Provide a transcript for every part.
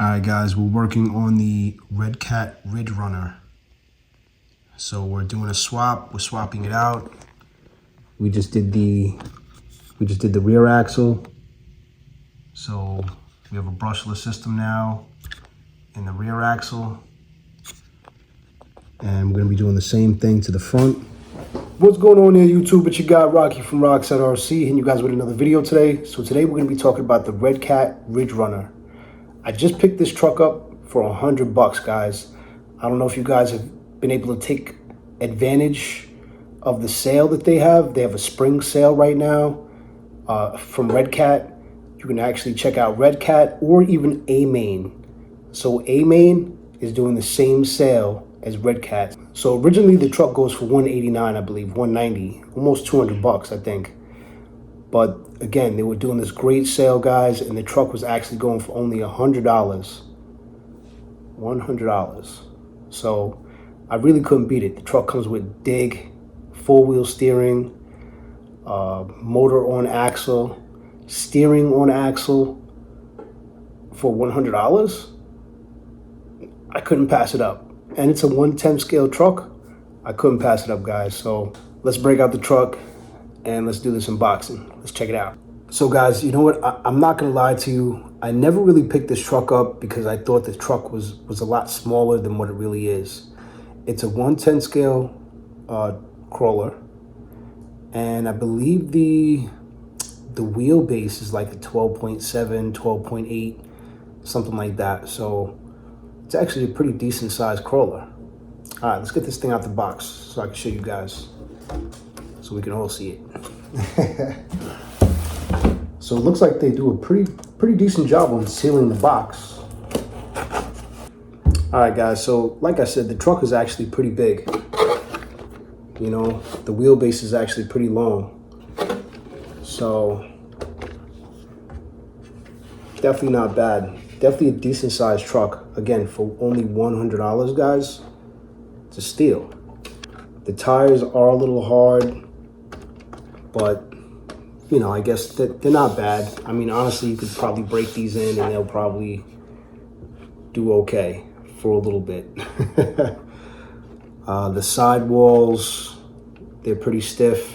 Alright guys, we're working on the Redcat Ridgerunner. So we're doing a swap, we're swapping it out. We just did the rear axle. So we have a brushless system now in the rear axle. And we're gonna be doing the same thing to the front. What's going on there, YouTube? It's your guy Rocky from Rockside RC, hitting you guys with another video today. So today we're gonna be talking about the Redcat Ridgerunner. I just picked this truck up for $100, guys. I don't know if you guys have been able to take advantage of the sale that they have. They have a spring sale right now from Redcat. You can actually check out Redcat or even A-Main. So A-Main is doing the same sale as Redcat. So originally the truck goes for $189, I believe, $190, almost $200, I think. But again, they were doing this great sale, guys, and the truck was actually going for only $100. $100. So I really couldn't beat it. The truck comes with dig, four-wheel steering, motor on axle, steering on axle for $100. I couldn't pass it up. And it's a 1/10 scale truck. I couldn't pass it up, guys. So let's break out the truck and let's do this unboxing. Let's check it out. So guys, you know what? I'm not gonna lie to you. I never really picked this truck up because I thought the truck was a lot smaller than what it really is. It's a 1/10 scale crawler, and I believe the wheelbase is like a 12.7, 12.8, something like that. So it's actually a pretty decent sized crawler. All right, let's get this thing out the box so I can show you guys, so we can all see it. So it looks like they do a pretty decent job on sealing the box. All right, guys, so like I said, the truck is actually pretty big. You know, the wheelbase is actually pretty long. So definitely not bad. Definitely a decent sized truck. Again, for only $100, guys, it's a steal. The tires are a little hard, but you know, I guess that they're not bad. I mean, honestly, you could probably break these in and they'll probably do okay for a little bit. The side walls, they're pretty stiff.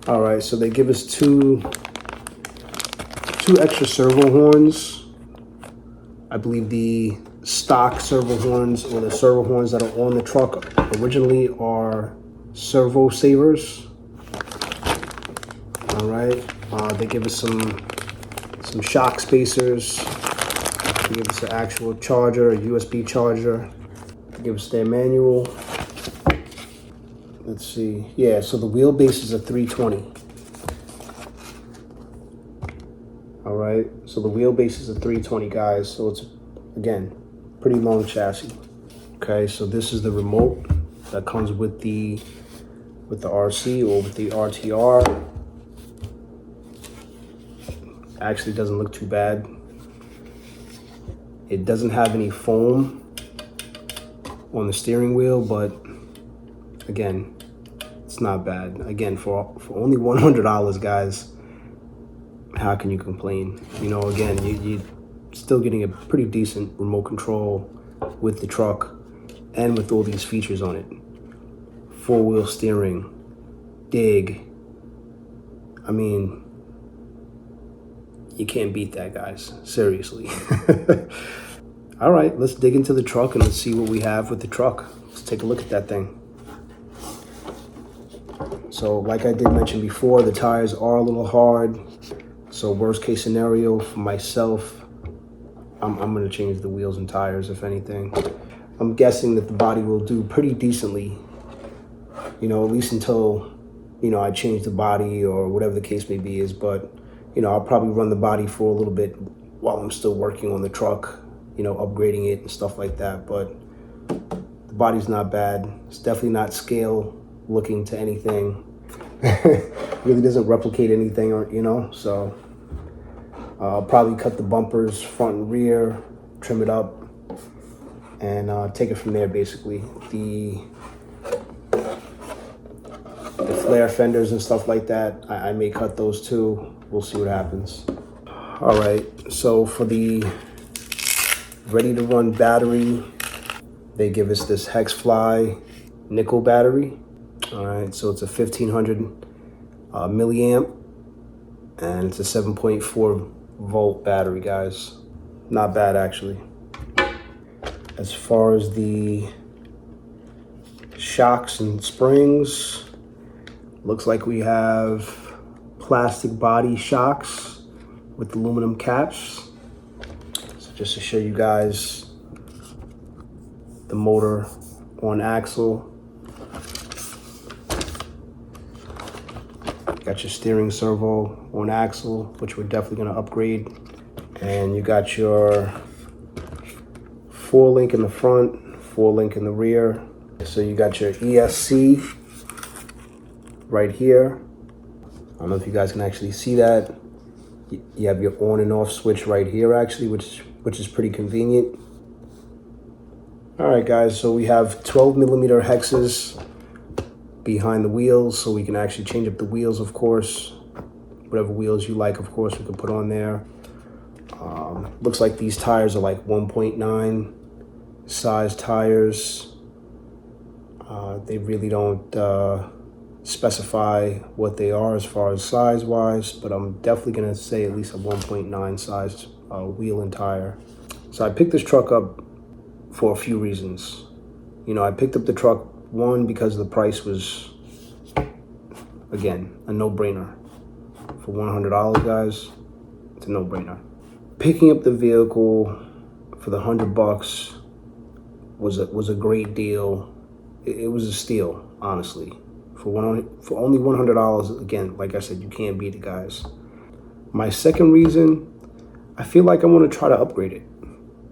All right, so they give us two extra servo horns. I believe the stock servo horns, or the servo horns that are on the truck originally, are servo savers. All right, they give us some shock spacers. They give us an actual charger, a USB charger. They give us their manual. Let's see. Yeah, so the wheelbase is a 320. All right, so the wheelbase is a 320, guys. So it's, again, pretty long chassis. Okay, so this is the remote that comes with the RC or with the RTR. Actually doesn't look too bad. It doesn't have any foam on the steering wheel, but again, it's not bad. Again, for only $100, guys, how can you complain? You know, again, you're still getting a pretty decent remote control with the truck and with all these features on it. Four-wheel steering, dig. I mean, you can't beat that, guys. Seriously. All right, let's dig into the truck and let's see what we have with the truck. Let's take a look at that thing. So like I did mention before, the tires are a little hard. So worst case scenario for myself, I'm gonna change the wheels and tires, if anything. I'm guessing that the body will do pretty decently, you know, at least until, you know, I change the body or whatever the case may be is. But you know, I'll probably run the body for a little bit while I'm still working on the truck, you know, upgrading it and stuff like that. But the body's not bad. It's definitely not scale looking to anything. Really doesn't replicate anything, or, you know, so I'll probably cut the bumpers front and rear, trim it up, and take it from there, basically. The flare fenders and stuff like that, I may cut those too. We'll see what happens. All right, so for the ready to run battery. They give us this Hexfly nickel battery. All right, so it's a 1500 milliamp, and it's a 7.4 volt battery, guys. Not bad, actually. As far as the shocks and springs, looks like we have plastic body shocks with aluminum caps. So just to show you guys the motor on axle. Got your steering servo on axle, which we're definitely gonna upgrade. And you got your 4-link in the front, 4-link in the rear. So you got your ESC right here. I don't know if you guys can actually see that. You have your on and off switch right here, actually, which is pretty convenient. All right, guys, so we have 12mm hexes behind the wheels, so we can actually change up the wheels, of course. Whatever wheels you like, of course, we can put on there. Looks like these tires are like 1.9 size tires. They really don't specify what they are as far as size-wise, but I'm definitely gonna say at least a 1.9 size wheel and tire. So I picked this truck up for a few reasons. You know, I picked up the truck, one, because the price was, again, a no-brainer. For $100, guys, it's a no-brainer. Picking up the vehicle for the $100 was a great deal. It was a steal, honestly. For only $100, again, like I said, you can't beat it, guys. My second reason, I feel like I want to try to upgrade it.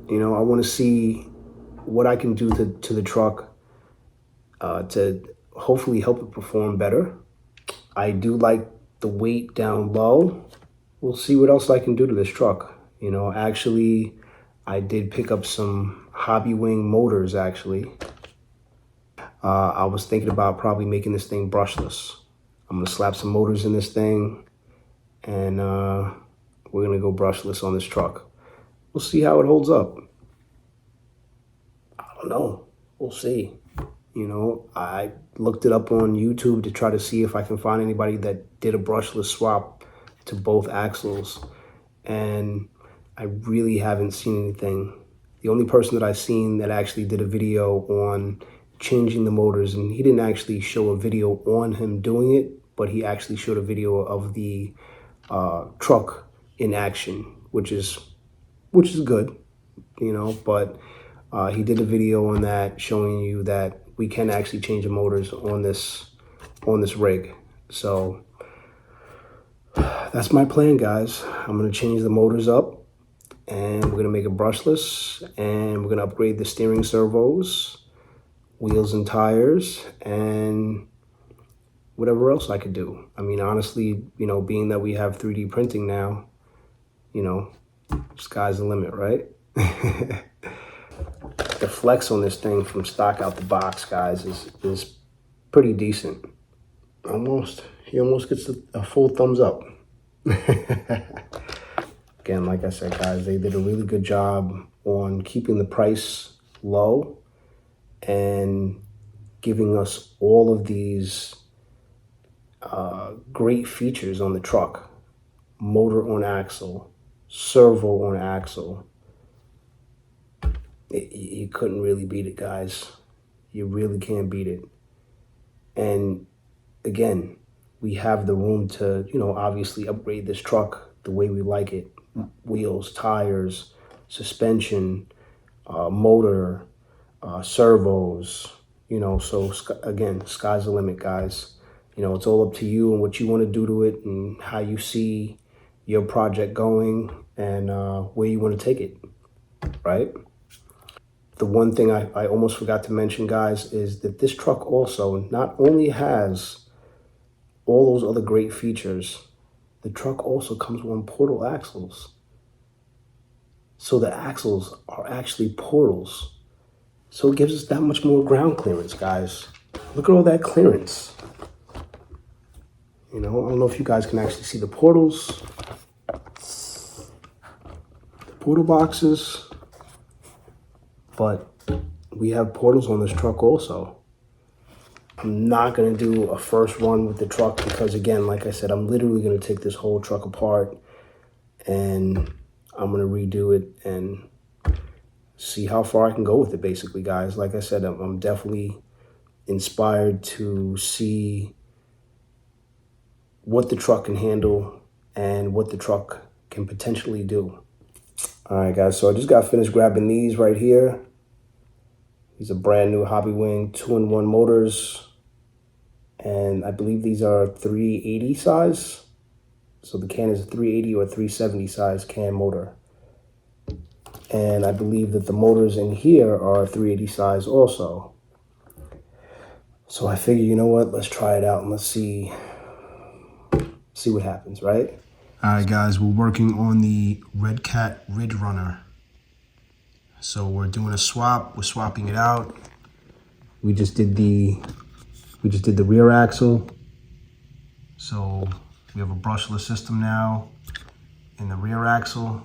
You know, I want to see what I can do to the truck to hopefully help it perform better. I do like the weight down low. We'll see what else I can do to this truck. You know, actually, I did pick up some hobby wing motors, actually. I was thinking about probably making this thing brushless. I'm gonna slap some motors in this thing, and we're gonna go brushless on this truck. We'll see how it holds up. I don't know. We'll see. You know, I looked it up on YouTube to try to see if I can find anybody that did a brushless swap to both axles, and I really haven't seen anything. The only person that I've seen that actually did a video on changing the motors, and he didn't actually show a video on him doing it, but he actually showed a video of the truck in action, which is good, you know, but he did a video on that showing you that we can actually change the motors on this rig. So that's my plan, guys. I'm gonna change the motors up, and we're gonna make it brushless, and we're gonna upgrade the steering servos, wheels and tires, and whatever else I could do. I mean, honestly, you know, being that we have 3D printing now, you know, sky's the limit, right? The flex on this thing from stock out the box, guys, is pretty decent. He almost gets a full thumbs up. Again, like I said, guys, they did a really good job on keeping the price low and giving us all of these great features on the truck. Motor on axle, servo on axle. You couldn't really beat it, guys. You really can't beat it. And again, we have the room to, you know, obviously upgrade this truck the way we like it. Wheels, tires, suspension, motor, servos, you know, so again, sky's the limit, guys. You know, it's all up to you and what you want to do to it and how you see your project going and where you want to take it, right? The one thing I almost forgot to mention, guys, is that this truck also not only has all those other great features, the truck also comes with portal axles. So the axles are actually portals. So it gives us that much more ground clearance, guys. Look at all that clearance. You know, I don't know if you guys can actually see the portals. The portal boxes. But we have portals on this truck also. I'm not gonna do a first run with the truck because, again, like I said, I'm literally gonna take this whole truck apart and I'm gonna redo it and see how far I can go with it, basically, guys. Like I said, I'm definitely inspired to see what the truck can handle and what the truck can potentially do. All right, guys, so I just got finished grabbing these right here. These are brand new Hobby Wing 2-in-1 motors. And I believe these are 380 size. So the can is a 380 or 370 size can motor. And I believe that the motors in here are 380 size also. So I figure, you know what, let's try it out and let's see what happens, right? All right, guys, we're working on the Redcat Ridgerunner. So we're doing a swap. We're swapping it out. We just did the rear axle. So we have a brushless system now in the rear axle.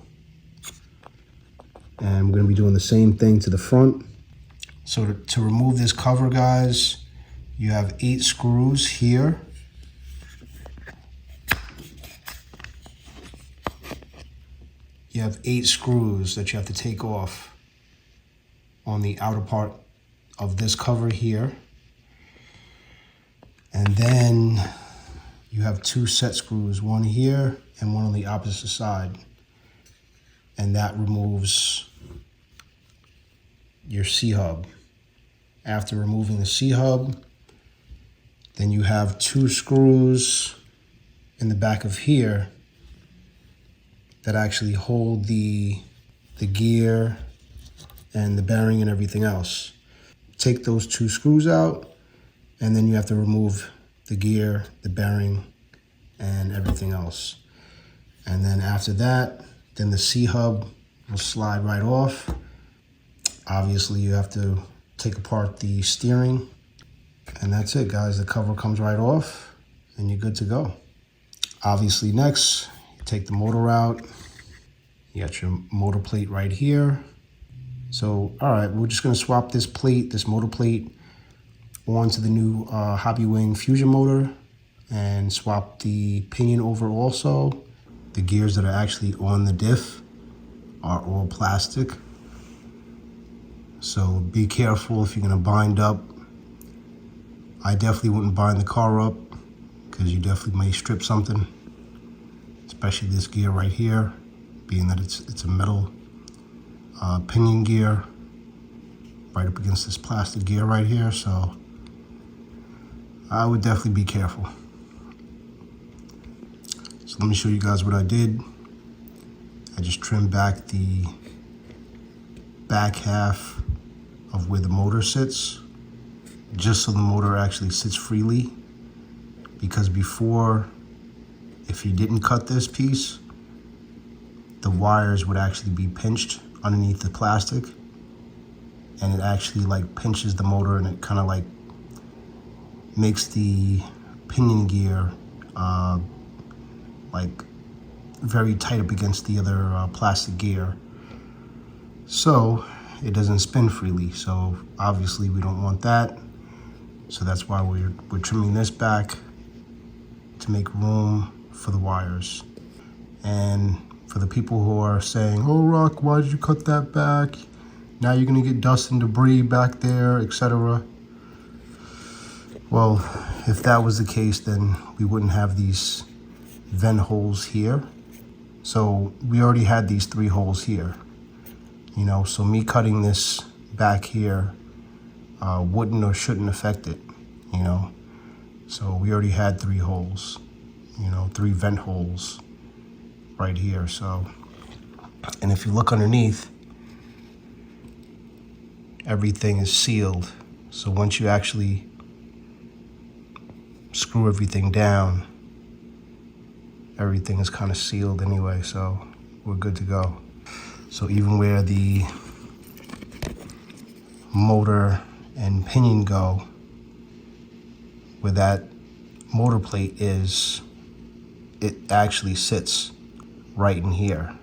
And we're gonna be doing the same thing to the front. So to remove this cover, guys, you have 8 screws here. You have 8 screws that you have to take off on the outer part of this cover here. And then you have 2 set screws, one here and one on the opposite side. And that removes your C-hub. After removing the C-hub, then you have 2 screws in the back of here that actually hold the gear and the bearing and everything else. Take those 2 screws out, and then you have to remove the gear, the bearing, and everything else. And then after that, then the C-hub will slide right off. Obviously, you have to take apart the steering, and that's it, guys. The cover comes right off, and you're good to go. Obviously, next, you take the motor out. You got your motor plate right here. So, all right, we're just gonna swap this plate, this motor plate, onto the new Hobby Wing Fusion motor and swap the pinion over also. The gears that are actually on the diff are all plastic. So be careful if you're gonna bind up. I definitely wouldn't bind the car up because you definitely may strip something, especially this gear right here, being that it's a metal pinion gear right up against this plastic gear right here. So I would definitely be careful. So let me show you guys what I did. I just trimmed back the back half of where the motor sits, just so the motor actually sits freely. Because before, if you didn't cut this piece, the wires would actually be pinched underneath the plastic, and it actually like pinches the motor, and it kind of like makes the pinion gear like very tight up against the other plastic gear, so it doesn't spin freely. So obviously we don't want that. So that's why we're trimming this back to make room for the wires. And for the people who are saying, "Oh, Rock, why did you cut that back? Now you're gonna get dust and debris back there, etc." Well, if that was the case, then we wouldn't have these vent holes here. So we already had these 3 holes here, you know, so me cutting this back here wouldn't or shouldn't affect it, you know. So we already had 3 holes, you know, 3 vent holes right here. So, and if you look underneath, everything is sealed. So once you actually screw everything down, everything is kind of sealed anyway, so we're good to go. So even where the motor and pinion go, where that motor plate is, it actually sits right in here.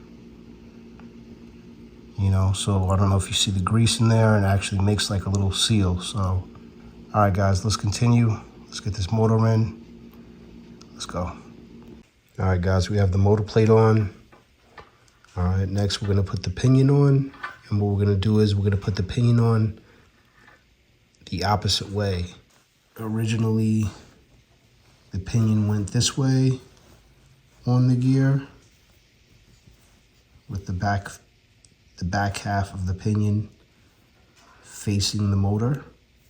So I don't know if you see the grease in there, and it actually makes like a little seal. So, all right, guys, let's continue. Let's get this motor in. Let's go. All right, guys, we have the motor plate on. All right, next we're gonna put the pinion on. And what we're gonna do is we're gonna put the pinion on the opposite way. Originally, the pinion went this way on the gear with the back half of the pinion facing the motor.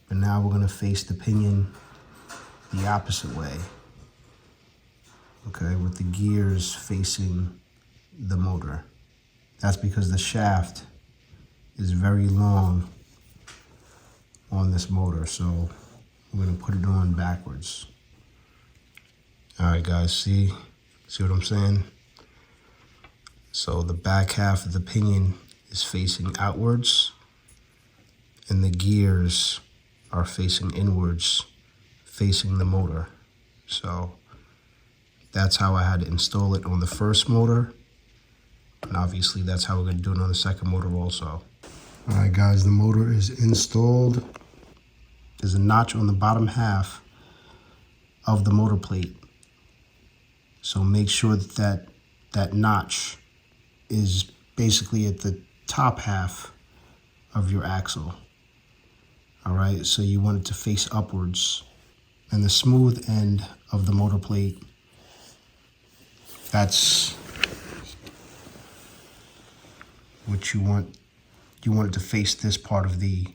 But now we're gonna face the pinion the opposite way. Okay, with the gears facing the motor. That's because the shaft is very long on this motor, so we're gonna put it on backwards. All right, guys, see what I'm saying? So the back half of the pinion is facing outwards, and the gears are facing inwards, facing the motor. So that's how I had to install it on the first motor. And obviously that's how we're gonna do it on the second motor also. All right, guys, the motor is installed. There's a notch on the bottom half of the motor plate. So make sure that that notch is basically at the top half of your axle. All right, so you want it to face upwards. And the smooth end of the motor plate, that's what you want. You want it to face this part of the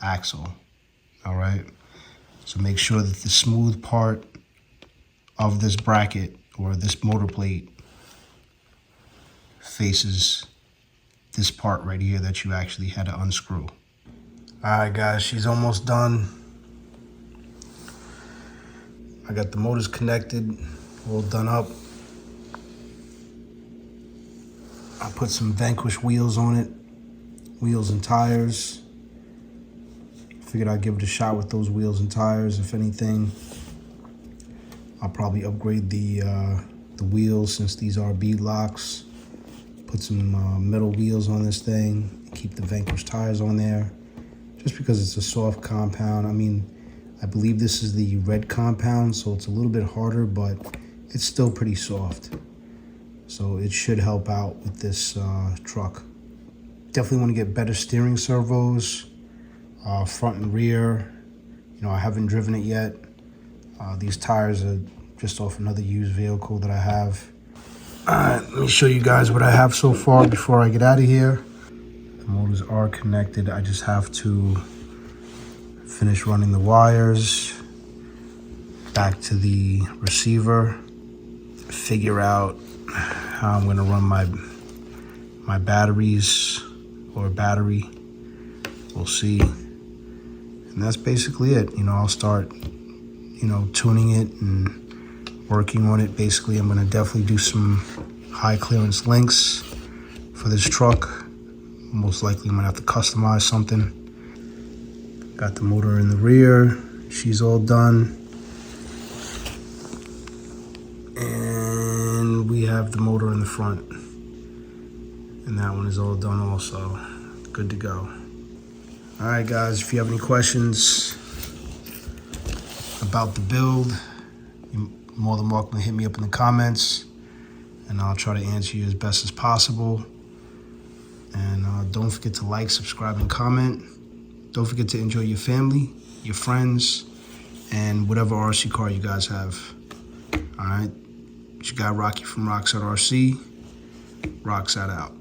axle. All right, so make sure that the smooth part of this bracket or this motor plate faces this part right here that you actually had to unscrew. All right, guys, she's almost done. I got the motors connected, all done up. I put some Vanquish wheels on it, wheels and tires. Figured I'd give it a shot with those wheels and tires. If anything, I'll probably upgrade the wheels since these are bead locks. Put some metal wheels on this thing. Keep the Vanquish tires on there, just because it's a soft compound. I mean, I believe this is the red compound, so it's a little bit harder, but it's still pretty soft. So it should help out with this truck. Definitely want to get better steering servos, front and rear. I haven't driven it yet. These tires are just off another used vehicle that I have. All right, let me show you guys what I have so far before I get out of here. The motors are connected. I just have to finish running the wires back to the receiver, figure out how I'm gonna run my batteries or battery. We'll see. And that's basically it. I'll start, tuning it and working on it. Basically, I'm gonna definitely do some high clearance links for this truck. Most likely I'm gonna have to customize something. Got the motor in the rear. She's all done. And we have the motor in the front. And that one is all done also. Good to go. All right, guys, if you have any questions about the build, you're more than welcome to hit me up in the comments, and I'll try to answer you as best as possible. And don't forget to like, subscribe, and comment. Don't forget to enjoy your family, your friends, and whatever RC car you guys have. All right, it's your guy Rocky from Rockside RC. Rockside out.